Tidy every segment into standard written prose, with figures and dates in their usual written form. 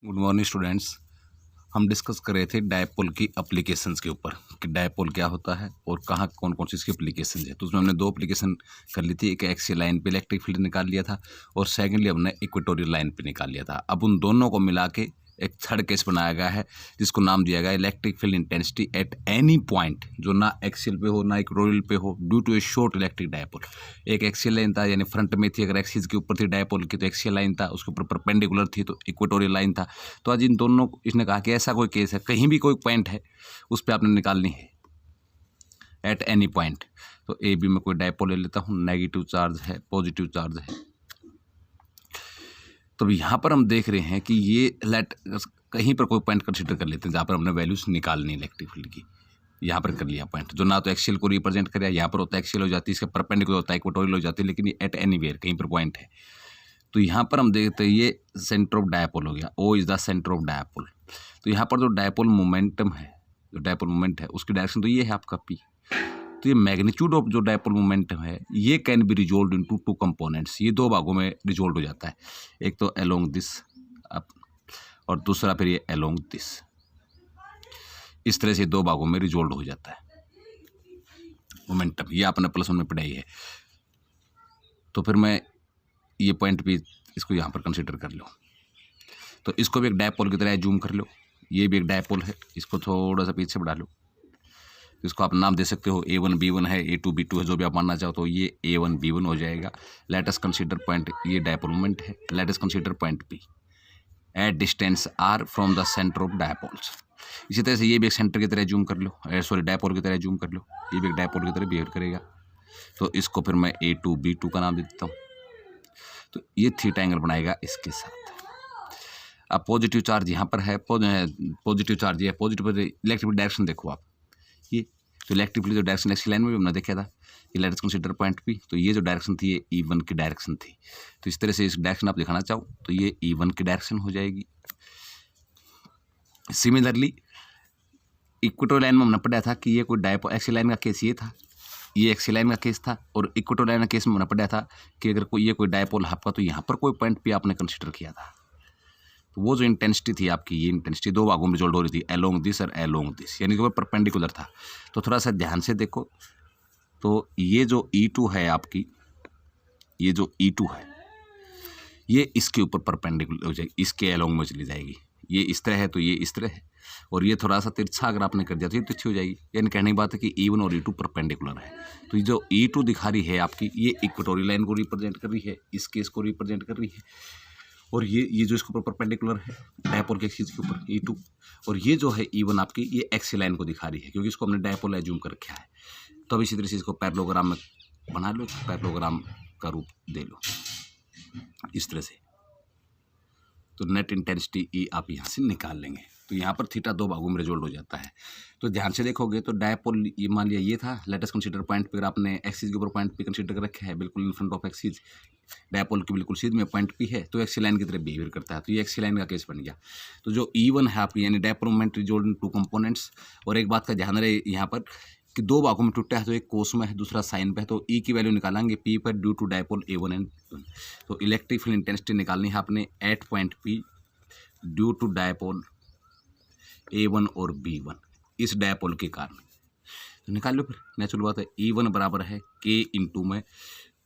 Good morning students. हम discuss कर रहे थे डायपोल की एप्लीकेशंस के ऊपर कि डायपोल क्या होता है और कहाँ कौन कौन सी इसकी एप्लीकेशन है। तो उसमें हमने दो एप्लीकेशन कर ली थी, एक एक्सियल लाइन पे इलेक्ट्रिक फील्ड निकाल लिया था और सेकेंडली हमने इक्वेटोरियल लाइन पे निकाल लिया था। अब उन दोनों को मिला के एक थर्ड केस बनाया गया है जिसको नाम दिया गया है electric field intensity at any point जो ना एक्सियल पे हो ना इक्वेटोरियल पे हो due to a short electric dipole. एक एक्सियल लाइन था यानी फ्रंट में थी, अगर एक्सिस के ऊपर थी डायपोल की तो एक्सियल लाइन था, उसके ऊपर परपेंडिकुलर थी तो इक्वेटोरियल लाइन था। तो आज इन दोनों को इसने कहा कि ऐसा कोई केस है, कहीं भी कोई पॉइंट है उस पर आपने निकालनी है एट एनी पॉइंट। तो ए बी में कोई डायपोल ले लेता हूँ, नेगेटिव चार्ज है पॉजिटिव चार्ज है। तो यहाँ पर हम देख रहे हैं कि ये कहीं पर कोई पॉइंट कंसिडर कर लेते हैं जहाँ पर हमने वैल्यूज निकालनी इलेक्ट्रिक फील्ड की। यहाँ पर कर लिया पॉइंट जो ना तो एक्सियल को रिप्रेजेंट करे, यहाँ पर होता है एक्सियल हो जाती है, इसके परपेंडिकुलर होता है इक्वेटोरियल हो जाती है, लेकिन ये एट एनीवेयर कहीं पर पॉइंट है। तो यहाँ पर हम देखते हैं ये सेंटर ऑफ डायपोल हो गया, O is the centre of dipole. तो यहाँ पर जो डायपोल मोमेंटम है, जो डायपोल मोमेंट है उसकी डायरेक्शन तो ये है आपका पी। तो ये मैग्नीट्यूड ऑफ जो डायपोल मोमेंटम है ये can be resolve into two components, ये दो भागों में रिजोल्व हो जाता है। एक तो अलोंग दिस और दूसरा फिर ये अलोंग दिस, इस तरह से दो भागों में रिजोल्व हो जाता है मोमेंटम। ये आपने +1 में पढ़ाई है। तो फिर मैं ये पॉइंट भी इसको यहाँ पर कंसिडर कर लो, तो इसको भी एक डायपोल की तरह जूम कर लो। ये भी एक डायपोल है, इसको थोड़ा सा पीछे बढ़ा लो। इसको आप नाम दे सकते हो A1 B1 है, A2 B2 है, जो भी आप मानना चाहो। तो ये A1 B1 हो जाएगा। लेट अस कंसीडर पॉइंट, ये डायपोल मोमेंट है। Late us consider point P at distance R from the centre of dipoles. इसी तरह से ये भी एक सेंटर की तरह जूम कर लो, सॉरी डायपोल की तरह जूम कर लो। ये भी एक डायपोल की तरह बिहेव करेगा। तो इसको फिर मैं A2 B2 का नाम दे देता हूँ। तो ये थीटा एंगल बनाएगा इसके साथ। अब पॉजिटिव चार्ज यहाँ पर है, पॉजिटिव चार्ज ये है, पॉजिटिव इलेक्ट्रिक डायरेक्शन देखो आप, ये तो इलेक्ट्रिक फील्ड जो डायरेक्शन एक्सियल लाइन में भी हमने देखा था कि late us consider point P. तो ये जो डायरेक्शन थी ये E1 की डायरेक्शन थी। तो इस तरह से इस डायरेक्शन आप दिखाना चाहो तो ये E1 की डायरेक्शन हो जाएगी। सिमिलरली इक्वेटोरियल लाइन में हमने पढ़ा था कि ये कोई डायपोल, एक्सियल लाइन का केस ये था, ये एक्सियल लाइन का केस था, और इक्वेटोरियल लाइन का केस में हमने पढ़ा था कि अगर कोई ये कोई डायपोल आपका तो यहाँ पर कोई पॉइंट पी आपने कंसिडर किया था। तो वो जो इंटेंसिटी थी आपकी, ये इंटेंसिटी दो भागों में रिजोल्व हो रही थी, अलोंग दिस और अलोंग दिस, यानी कि वो परपेंडिकुलर था। तो थोड़ा सा ध्यान से देखो, तो ये जो E2 है आपकी, ये जो E2 है ये इसके ऊपर परपेंडिकुलर हो जाएगी, इसके अलोंग में चली जाएगी। ये इस तरह है तो ये इस तरह है, और ये थोड़ा सा तिरछा अगर आपने कर दिया तो ये तिरछी हो जाएगी। यानी कहने की बात है कि E1 और E2 परपेंडिकुलर है। तो ये जो E2 दिखा रही है आपकी, ये इक्वेटोरियल लाइन को रिप्रेजेंट कर रही है, इस केस को रिप्रेजेंट कर रही है, और ये जो इसके ऊपर परपेंडिकुलर है डायपोल के एक्सिस के ऊपर E2, और ये जो है E1 आपकी ये एक्सियल लाइन को दिखा रही है क्योंकि इसको हमने डायपोल एज्यूम कर रखा है। तो अब इसी तरह से इसको पैरेललोग्राम में बना लो, पैरेललोग्राम का रूप दे लो इस तरह से। तो नेट इंटेंसिटी E आप यहाँ से निकाल लेंगे। तो यहाँ पर थीटा दो भागों में रिजोल्व हो जाता है। तो ध्यान से देखोगे तो डायपोल ये मान लिया ये था, लेट अस कंसीडर पॉइंट पे, अगर आपने एक्सिस के ऊपर पॉइंट पे कंसीडर कर रखा है बिल्कुल in front of axis, dipole की बिल्कुल सीध में पॉइंट पी है तो एक्सियल लाइन की तरह बिहेवियर करता है। तो ये एक्सियल लाइन का केस बन गया। तो जो E1 है आपकी यानी डायपोल मोमेंट रिजोल्व इन टू कंपोनेंट्स, और एक बात का ध्यान रहे यहाँ पर कि दो भागों में टूटा है, तो एक कोस में है दूसरा साइन पे है। तो E की वैल्यू निकालेंगे P पर due to dipole A1 and B1। तो इलेक्ट्रिक फील्ड इंटेंसिटी निकालनी है आपने at point P due to dipole A1 और B1 इस डायपोल के कारण। तो निकाल लो फिर, नेचुरल बात है। E1 बराबर है K इंटू में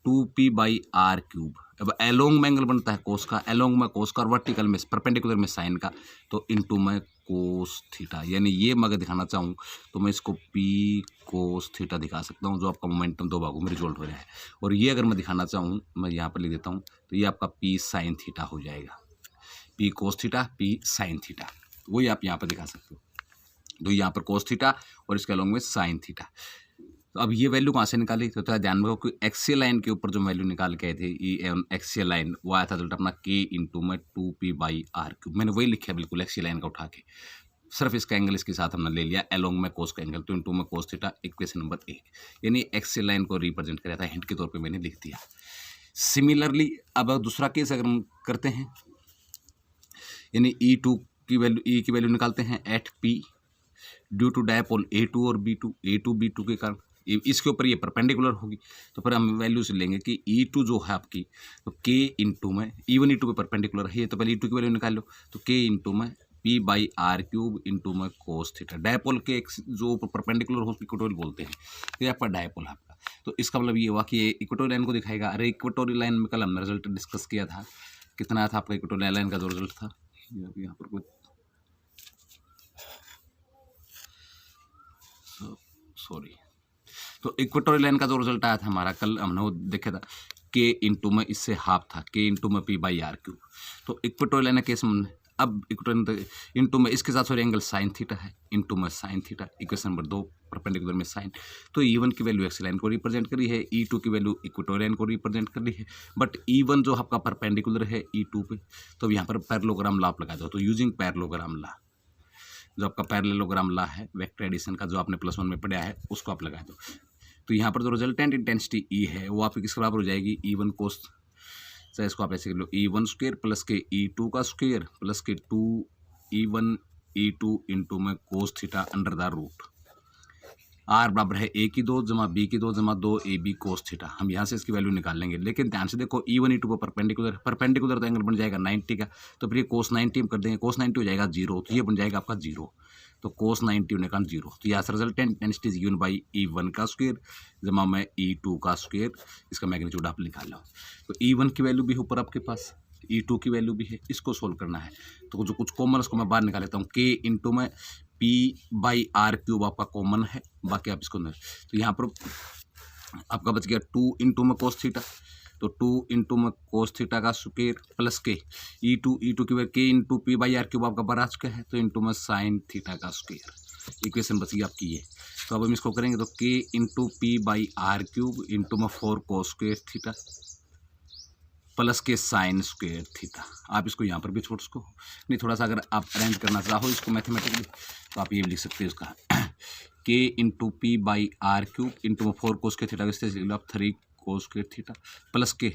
2P/R³। अब एलोंग में एंगल बनता है कोस का, एलोंग में कोस का और वर्टिकल में परपेंडिकुलर में साइन का, तो इंटू में कोस थीटा। यानी ये मैं अगर दिखाना चाहूँ तो मैं इसको P कोस थीटा दिखा सकता हूँ, जो आपका मोमेंटम दो भागों में रिजोल्व हो रहा है। और ये अगर मैं दिखाना चाहूँ, मैं यहाँ पर लिख देता हूँ, तो ये आपका P साइन थीटा हो जाएगा। P cos theta P sine theta, वही आप यहाँ पर दिखा सकते हो। तो यहाँ पर कोस थीटा और इसके अलोंग में साइन थीटा। तो अब ये वैल्यू कहाँ से निकाली, तो थोड़ा ध्यान रखो कि एक्सियल लाइन के ऊपर जो वैल्यू निकाल के आए थे एक्सियल लाइन, वो आया था रिजल्ट अपना K इंटू में 2P/R³। मैंने वही लिखा है बिल्कुल एक्सियल लाइन का उठा के, सिर्फ इसका एंगल इसके साथ हमने ले लिया अलोंग में कोस का एंगल, तो इंटू में कोस थीटा, इक्वेशन नंबर 1। यानी एक्सियल लाइन को रिप्रेजेंट किया था, हिंट के तौर पर मैंने लिख दिया। सिमिलरली अब दूसरा केस अगर हम करते हैं, यानी E2 की वैल्यू, E की वैल्यू निकालते हैं at P due to dipole A2 और B2, A2 B2 के कारण। इसके ऊपर ये परपेंडिकुलर होगी, तो फिर हम वैल्यूज लेंगे कि E2 जो है आपकी, तो K इंटू में E1 E2 पे परपेंडिकुलर है, तो पहले E2 की वैल्यू निकाल लो, तो K इंटू में P/R³ इंटू में कोस थीटा। डायपोल के एक जो परपेंडिकुलर हो इक्वेटोरियल बोलते हैं, तो ये आपका डायपोल है आपका। तो इसका मतलब ये हुआ कि ये इक्वेटोरियल लाइन को दिखाएगा। अरे इक्वेटोरियल लाइन में कल हमने रिजल्ट डिस्कस किया था, कितना था आपका इक्वेटोरियल लाइन का जो रिजल्ट था, यहाँ पर कोई सॉरी, तो इक्वेटोरियल लाइन का जो रिजल्ट आया था हमारा कल हमने वो देखा था, K इंटू में इससे हाफ था, K इंटू में P/R³। तो इक्वेटोरियल लाइन केस में अब इक्वेटोरियल इंटू में इसके साथ एंगल साइन थीटा है, इंटू में sine theta, equation number 2 perpendicular में साइन। तो E1 की वैल्यू एक्स लाइन को रिप्रेजेंट करी है, E2 की वैल्यू इक्वेटोरियल लाइन को रिप्रेजेंट करी है, बट E1 जो आपका परपेंडिकुलर है E2 पे, तो यहाँ पर पैरेललोग्राम लॉ आप लगा दो। तो यूजिंग पैरेललोग्राम लॉ, जो आपका पैरेललोग्राम लॉ है वेक्टर एडिशन का, जो आपने +1 में पढ़ा है, उसको आप लगा दो। तो यहाँ पर जो रिजल्टेंट इंटेंसिटी E है वो आपकी किस बराबर हो जाएगी, E1 कोस, चाहे इसको आप ऐसे कर लो, E1 स्क्वायर प्लस के E2 का स्क्वायर प्लस के 2E1 E2 इंटू में cos theta under the root R बराबर है A की 2 जमा B की 2 जमा 2AB कोस थीटा। हम यहाँ से इसकी वैल्यू निकाल लेंगे, लेकिन ध्यान से देखो E1 E2 पर परपेंडिकुलर तो एंगल बन जाएगा 90 का, तो फिर ये कोस 90 कर देंगे, कोस 90 हो जाएगा 0, तो ये बन जाएगा आपका 0, तो कोस 90 होने का 0। तो यहाँ से resultant intensity is given by E1 का स्क्वायर जमा में E2 का स्क्वायर, इसका मैग्नीट्यूड आप निकाल लो। तो E1 की वैल्यू भी ऊपर आपके पास, E2 की वैल्यू भी है, इसको सोल्व करना है। तो जो कुछ कॉमन उसको मैं बाहर निकाल लेता हूँ, K इंटू में P/R³ आपका कॉमन है, बाकी आप इसको नहीं। तो यहाँ पर आपका बच गया 2 इंटू में कोस थीटा, तो 2 इंटू में कोस थीटा का स्क्वायर प्लस के E2 की वैल्यू K इंटू P/R³ आपका बड़ा स्क्वायर है, तो इंटू में साइन थीटा का स्क्वायर। इक्वेशन बच गई आपकी ये। तो अब हम इसको करेंगे, तो K इंटू P/R³ इंटू में 4 कोस स्क्वायर थीटा प्लस के साइन स्क्वायर थीटा। आप इसको यहाँ पर भी छोड़ सको, नहीं थोड़ा सा अगर आप अरेंज करना चाहो इसको मैथमेटिकली, तो आप ये भी लिख सकते हो इसका K इंटू P/R³ इंटू में 4 कोस के थीटा, इस तरह से लिख लो आप 3 कोस स्क्वायर थीटा प्लस के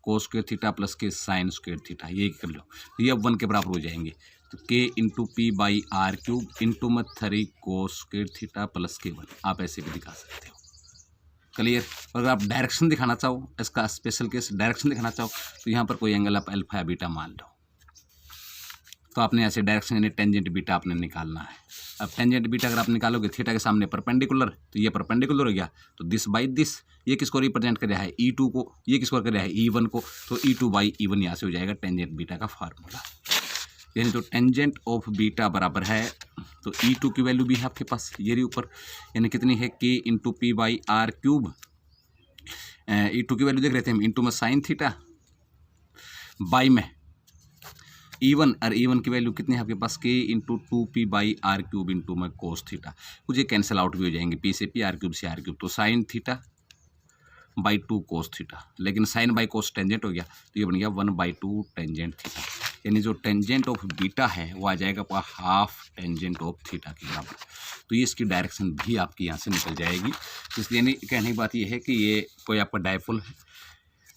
कोस स्क्वायर थीटा प्लस के साइन स्क्वायर थीटा, ये कर लो। तो ये अब 1 के बराबर हो जाएंगे। तो K इंटू P/R³ इंटू में 3 कोस स्क्वायर थीटा प्लस के 1, आप ऐसे भी दिखा सकते हो। क्लियर। अगर आप डायरेक्शन दिखाना चाहो, इसका स्पेशल केस डायरेक्शन दिखाना चाहो, तो यहाँ पर कोई एंगल आप अल्फा या बीटा मान लो, तो आपने ऐसे डायरेक्शन यानी टेंजेंट बीटा आपने निकालना है। अब टेंजेंट बीटा अगर आप निकालोगे थीटा के सामने परपेंडिकुलर, तो ये परपेंडिकुलर हो गया, तो दिस बाई दिस, ये किसको रिप्रेजेंट कर रहा है, E2 को, ये किसको कर रहा है E1 को, तो E2/E1 यहाँ से हो जाएगा टेंजेंट बीटा का फार्मूला। यानी तो टेंजेंट ऑफ बीटा बराबर है, तो E2 की वैल्यू भी है आपके पास ये रही ऊपर, यानी कितनी है K इंटू P/R³, E2 की वैल्यू देख रहे थे हम, इंटू में साइन थीटा बाई में E1, और E1 की वैल्यू कितनी है आपके पास, K इंटू 2P/R³ इंटू में कोस थीटा। कुछ ये कैंसिल आउट भी हो जाएंगे, P से P, R³ से R³, तो sine theta by 2 cos theta, लेकिन साइन बाई कोस टेंजेंट हो गया, तो ये बन गया 1/2 टेंजेंट थीटा। यानी जो टेंजेंट ऑफ बीटा है वो आ जाएगा आपका हाफ टेंजेंट ऑफ थीटा के बराबर। तो ये इसकी डायरेक्शन भी आपकी यहाँ से निकल जाएगी। इसलिए यानी कहने की बात ये है कि ये कोई आपका डायपोल है,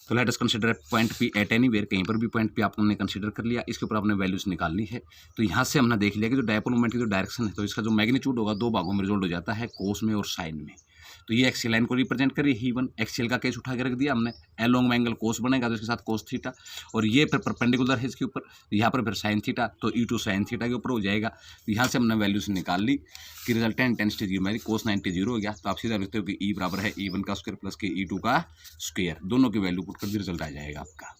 तो let us consider point P at anywhere, कहीं पर भी पॉइंट P आपने कंसीडर कर लिया, इसके ऊपर आपने वैल्यूज निकालनी है। तो यहाँ से हमने देख लिया कि जो डायपोल मोमेंट की जो डायरेक्शन है, तो इसका जो मैग्नीट्यूड होगा 2 भागों में रिजोल्व हो जाता है, कोस में और साइन में। तो ये एक्सियल लाइन को रिप्रेजेंट करिए, E1 एक्सियल का केस उठा के रख दिया हमने, एलोंग में एंगल कोस बनेगा, तो इसके साथ कोस थीटा, और ये फिर परपेंडिकुलर है इसके ऊपर, यहाँ पर फिर साइन थीटा, तो E2 साइन थीटा के ऊपर हो जाएगा। तो यहाँ से हमने वैल्यूज निकाल ली कि रिजल्टेंट इंटेंसिटी हमारी कोस 90 0 हो गया। तो आप सीधा लिखते हो कि E बराबर है E1 का स्क्वायर प्लस के E2 का स्क्वायर, दोनों की वैल्यू पुट कर दिया, रिजल्ट आ जाएगा आपका।